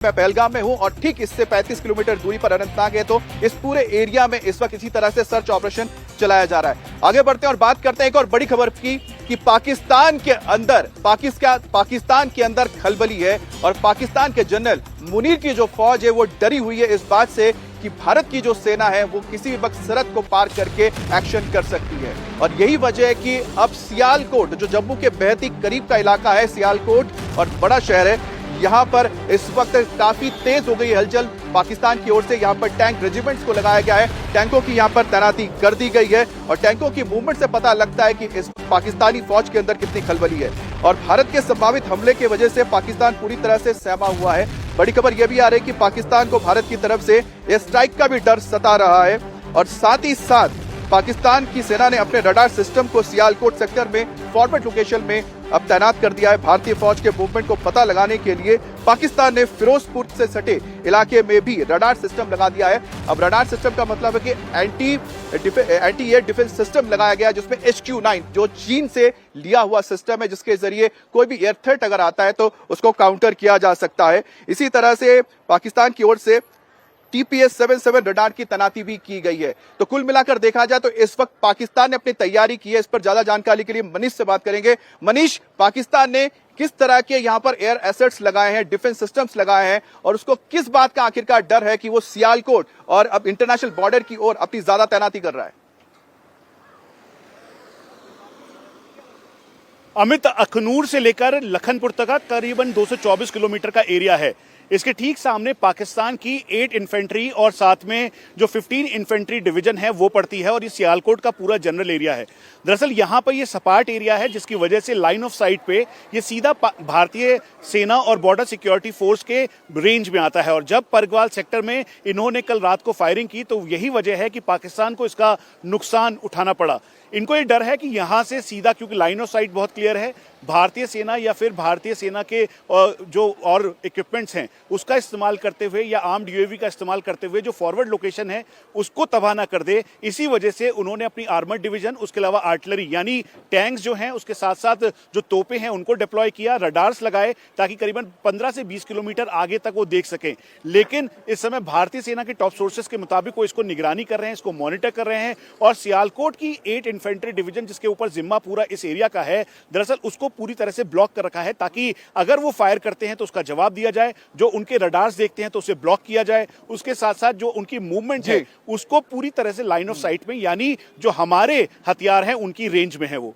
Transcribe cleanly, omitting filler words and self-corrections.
मैं पहलगाम में हूं और ठीक इससे 35 किलोमीटर दूरी पर अनंतनाग है। तो इस पूरे एरिया में इस वक्त इसी तरह से सर्च ऑपरेशन चलाया जा रहा है। आगे बढ़ते हैं और बात करते हैं एक और बड़ी खबर की कि पाकिस्तान के अंदर खलबली है और पाकिस्तान के जनरल मुनीर की जो फौज है वो डरी हुई है इस बात से कि भारत की जो सेना है वो किसी भी वक्त सरहद को पार करके एक्शन कर सकती है। और यही वजह है कि अब सियालकोट, जो जम्मू के बेहद ही करीब का इलाका है, सियालकोट और बड़ा शहर है, यहां पर इस वक्त काफी तेज हो गई हलचल। पाकिस्तान की ओर से यहां पर टैंक रेजिमेंट्स को लगाया गया है, टैंकों की यहां पर तैनाती कर दी गई है और टैंकों की मूवमेंट से पता लगता है कि इस पाकिस्तानी फौज के अंदर कितनी खलबली है। और भारत के संभावित हमले की वजह से पाकिस्तान पूरी तरह से सहमा हुआ है। बड़ी खबर यह भी आ रही है कि पाकिस्तान को भारत की तरफ से एयर स्ट्राइक का भी डर सता रहा है और साथ ही साथ पाकिस्तान की सेना ने अपने रडार सिस्टम को सियालकोट सेक्टर में फॉरवर्ड लोकेशन में अब तैनात कर दिया है। भारतीय फौज के मूवमेंट को पता लगाने के लिए पाकिस्तान ने फिरोजपुर से सटे इलाके में भी रडार सिस्टम लगा दिया है। अब रडार सिस्टम का मतलब है कि एंटी एयर डिफेंस सिस्टम लगाया गया, जिसमें HQ-9 जो चीन से लिया हुआ सिस्टम है, जिसके जरिए कोई भी एयर थ्रेट अगर आता है तो उसको काउंटर किया जा सकता है। इसी तरह से पाकिस्तान की ओर से TPS-77 रडार की तैनाती भी की गई है। तो कुल मिलाकर देखा जाए तो इस वक्त पाकिस्तान ने अपनी तैयारी की है। इस पर ज्यादा जानकारी के लिए मनीष से बात करेंगे। मनीष, पाकिस्तान ने किस तरह के यहां पर एयर एसेट्स लगाए हैं, डिफेंस सिस्टम्स लगाए हैं और उसको किस बात का आखिरकार डर है कि वो सियालकोट और अब इंटरनेशनल बॉर्डर की ओर अपनी ज्यादा तैनाती कर रहा है? अमित, अखनूर से लेकर लखनपुर तक का करीबन 224 किलोमीटर का एरिया है। इसके ठीक सामने पाकिस्तान की 8 इन्फेंट्री और साथ में जो 15 इन्फेंट्री डिवीजन है वो पड़ती है और ये सियालकोट का पूरा जनरल एरिया है। दरअसल यहाँ पर ये सपाट एरिया है जिसकी वजह से लाइन ऑफ साइट पे ये सीधा भारतीय सेना और बॉर्डर सिक्योरिटी फोर्स के रेंज में आता है। और जब परगवाल सेक्टर में इन्होंने कल रात को फायरिंग की तो यही वजह है कि पाकिस्तान को इसका नुकसान उठाना पड़ा। इनको ये डर है कि यहाँ से सीधा, क्योंकि लाइन ऑफ साइट बहुत क्लियर है, भारतीय सेना या फिर भारतीय सेना के जो और इक्विपमेंट्स हैं उसका इस्तेमाल करते हुए या आर्म्ड UAV का इस्तेमाल करते हुए जो फॉरवर्ड लोकेशन है उसको तबाह ना कर दे। इसी वजह से उन्होंने अपनी आर्मर्ड डिवीजन, उसके अलावा आर्टिलरी यानी टैंक्स जो हैं, उसके साथ साथ जो तोपें हैं उनको डिप्लॉय किया, रडार्स लगाए ताकि करीबन 15 से 20 किलोमीटर आगे तक वो देख सकें। लेकिन इस समय भारतीय सेना के टॉप सोर्सेस के मुताबिक वो इसको निगरानी कर रहे हैं, इसको मॉनिटर कर रहे हैं और सियालकोट की 8 इन्फेंट्री डिवीजन जिसके ऊपर जिम्मा पूरा इस एरिया का है, दरअसल उसको पूरी तरह से ब्लॉक कर रखा है ताकि अगर वो फायर करते हैं तो उसका जवाब दिया जाए, जो उनके रडार्स देखते हैं तो उसे ब्लॉक किया जाए, उसके साथ साथ जो उनकी मूवमेंट है उसको पूरी तरह से लाइन ऑफ साइट में यानी जो हमारे हथियार हैं उनकी रेंज में है वो।